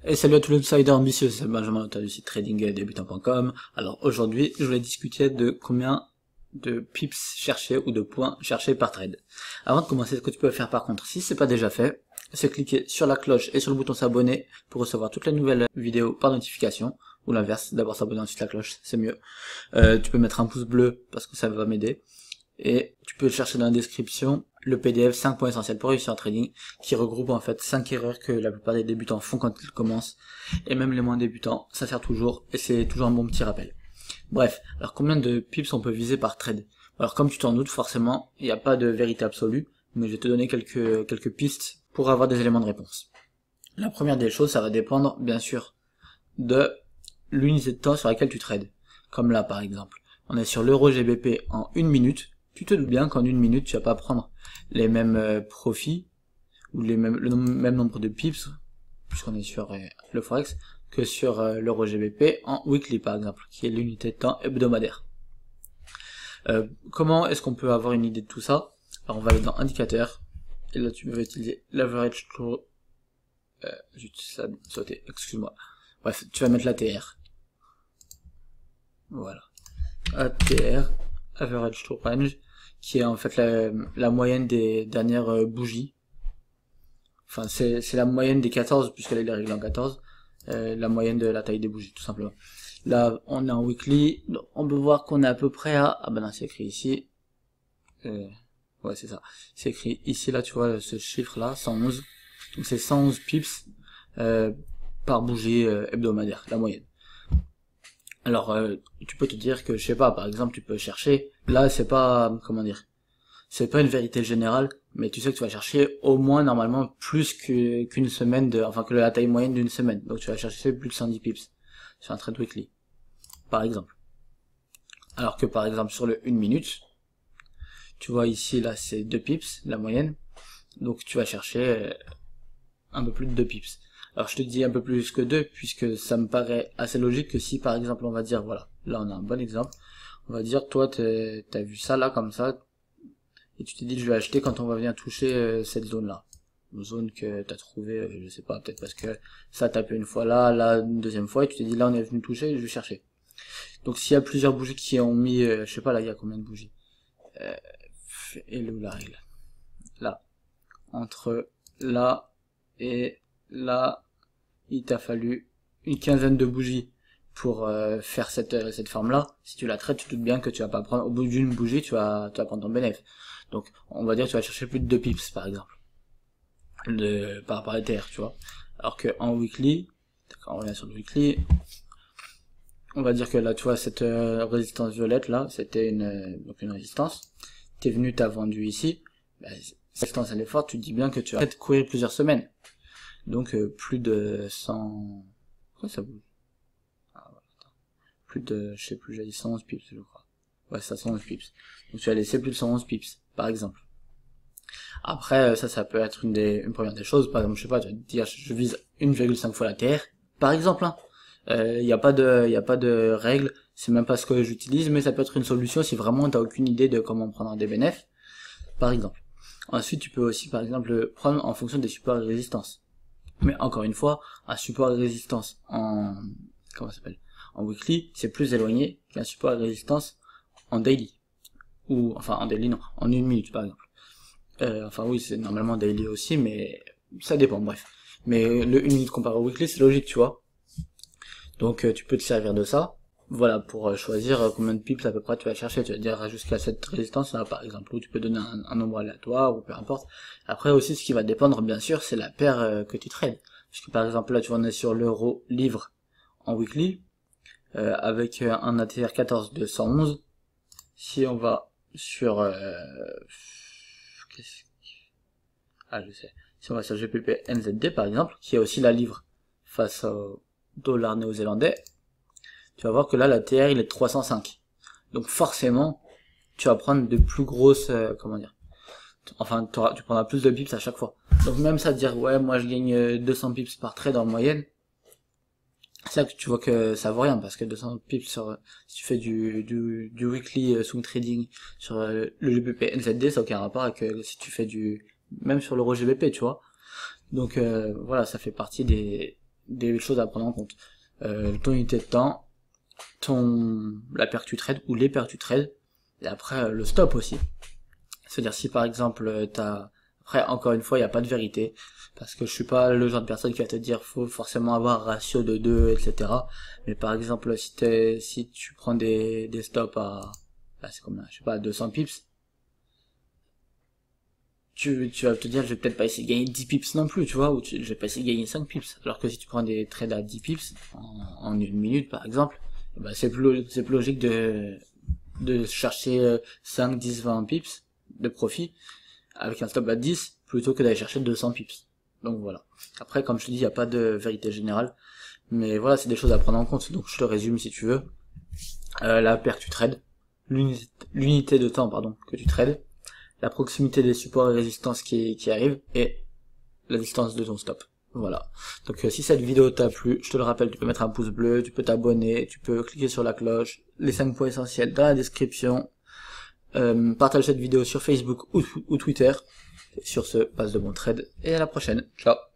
Et salut à tous les insiders ambitieux, c'est Benjamin, auteur du site tradingdebutant.com. Alors aujourd'hui, je voulais discuter de combien de pips cherchés ou de points cherchés par trade. Avant de commencer, ce que tu peux faire par contre, si c'est pas déjà fait, c'est cliquer sur la cloche et sur le bouton s'abonner pour recevoir toutes les nouvelles vidéos par notification, ou l'inverse, d'abord s'abonner ensuite la cloche, c'est mieux. Tu peux mettre un pouce bleu parce que ça va m'aider. Et tu peux chercher dans la description le PDF 5 points essentiels pour réussir en trading, qui regroupe en fait 5 erreurs que la plupart des débutants font quand ils commencent, et même les moins débutants, ça sert toujours, et c'est toujours un bon petit rappel. Bref, alors combien de pips on peut viser par trade? Alors comme tu t'en doutes, forcément, il n'y a pas de vérité absolue, mais je vais te donner quelques pistes pour avoir des éléments de réponse. La première des choses, ça va dépendre, bien sûr, de l'unité de temps sur laquelle tu trades. Comme là, par exemple. On est sur l'euro GBP en 1 minute. Tu te doutes bien qu'en 1 minute, tu vas pas prendre les mêmes profits, ou le même nombre de pips, puisqu'on est sur le Forex, que sur l'euro GBP en weekly, par exemple, qui est l'unité de temps hebdomadaire. Comment est-ce qu'on peut avoir une idée de tout ça? Alors, on va aller dans indicateur, et là, tu vas utiliser l'average true, juste ça sauter, excuse-moi. Bref, tu vas mettre l'ATR. Voilà. ATR, Average True Range, qui est en fait la moyenne des dernières bougies. Enfin, c'est la moyenne des 14, puisqu'elle est réglée en 14. La moyenne de la taille des bougies, tout simplement. Là, on est en weekly, donc on peut voir qu'on est à peu près à... Ah ben non, c'est écrit ici. Ouais, c'est ça. C'est écrit ici, là, tu vois, ce chiffre-là, 111. Donc c'est 111 pips par bougie hebdomadaire, la moyenne. Alors, tu peux te dire que, je sais pas, par exemple, tu peux chercher, là, c'est pas, comment dire, c'est pas une vérité générale, mais tu sais que tu vas chercher au moins, normalement, plus qu'une semaine enfin, que la taille moyenne d'une semaine. Donc, tu vas chercher plus de 110 pips sur un trade weekly, par exemple. Alors que, par exemple, sur le 1 minute, tu vois ici, là, c'est 2 pips, la moyenne. Donc, tu vas chercher un peu plus de 2 pips. Alors je te dis un peu plus que 2, puisque ça me paraît assez logique que si par exemple on va dire, voilà, là on a un bon exemple, on va dire toi t'as vu ça là comme ça, et tu t'es dit je vais acheter quand on va venir toucher cette zone là, une zone que t'as trouvé, je sais pas, peut-être parce que ça a tapé une fois là une deuxième fois, et tu t'es dit là on est venu toucher, je vais chercher. Donc s'il y a plusieurs bougies qui ont mis, je sais pas là il y a combien de bougies, et le la règle, là, entre là et là, il t'a fallu une quinzaine de bougies pour faire cette forme là. Si tu la traites, tu te doutes bien que tu vas pas prendre, au bout d'une bougie, tu vas prendre ton bénéfice. Donc on va dire que tu vas chercher plus de 2 pips par exemple, par rapport à l'ETR, tu vois. Alors que en weekly, quand on revient sur le weekly, on va dire que là tu vois cette résistance violette là, c'était donc une résistance. T'es venu, t'as vendu ici, cette résistance elle est forte, tu te dis bien que tu vas peut-être courir plusieurs semaines. Donc plus de 100... Pourquoi ça bouge? Ah, voilà, plus de... Je sais plus, j'ai dit 111 pips, je crois. Ouais, ça 111 pips. Donc tu vas laisser plus de 111 pips, par exemple. Après, ça peut être une première des choses. Par exemple, je sais pas, tu vas te dire, je vise 1,5 fois la TR, par exemple. Hein. Y a pas de règle, c'est même pas ce que j'utilise, mais ça peut être une solution si vraiment t'as aucune idée de comment prendre des bénéfices, par exemple. Ensuite, tu peux aussi, par exemple, prendre en fonction des supports et résistances. Mais encore une fois, un support de résistance comment ça s'appelle, en weekly, c'est plus éloigné qu'un support de résistance en daily. Ou, enfin, en daily, non, en 1 minute, par exemple. Enfin, oui, c'est normalement daily aussi, mais ça dépend, bref. Mais le 1 minute comparé au weekly, c'est logique, tu vois. Donc, tu peux te servir de ça. Voilà, pour choisir combien de pips à peu près tu vas chercher. Tu vas dire jusqu'à cette résistance là, par exemple, ou tu peux donner un nombre aléatoire, ou peu importe. Après aussi, ce qui va dépendre, bien sûr, c'est la paire que tu trades. Parce que par exemple, là, tu vois, on est sur l'euro livre en weekly, avec un ATR 14 de 111. Si on va sur... je sais. Si on va sur GBP NZD, par exemple, qui est aussi la livre face au dollar néo-zélandais, tu vas voir que là, la TR, il est de 305. Donc forcément, tu vas prendre de plus grosses, comment dire, enfin, tu prendras plus de pips à chaque fois. Donc même ça, dire, ouais, moi je gagne 200 pips par trade en moyenne, c'est là que tu vois que ça vaut rien, parce que 200 pips si tu fais du weekly swing trading sur le GBP NZD, ça n'a aucun rapport avec si tu fais même sur l'euro GBP, tu vois. Donc voilà, ça fait partie des choses à prendre en compte. Ton unité de temps, la paire que tu trades ou les paires que tu trades, et après le stop aussi. C'est-à-dire si par exemple après encore une fois il n'y a pas de vérité, parce que je suis pas le genre de personne qui va te dire faut forcément avoir un ratio de 2, etc. Mais par exemple si tu prends des stops à c'est combien, je sais pas, 200 pips, tu vas te dire je vais peut-être pas essayer de gagner 10 pips non plus, tu vois, ou je vais pas essayer de gagner 5 pips. Alors que si tu prends des trades à 10 pips en une minute par exemple, bah c'est plus logique de chercher 5, 10, 20 pips de profit avec un stop à 10 plutôt que d'aller chercher 200 pips. Donc voilà. Après, comme je te dis, il n'y a pas de vérité générale. Mais voilà, c'est des choses à prendre en compte. Donc je te résume si tu veux. La paire que tu trades, l'unité de temps pardon que tu trades, la proximité des supports et résistances qui arrivent, et la distance de ton stop. Voilà. Donc si cette vidéo t'a plu, je te le rappelle, tu peux mettre un pouce bleu, tu peux t'abonner, tu peux cliquer sur la cloche, les 5 points essentiels dans la description. Partage cette vidéo sur Facebook ou Twitter. Et sur ce, passe de bons trades et à la prochaine. Ciao.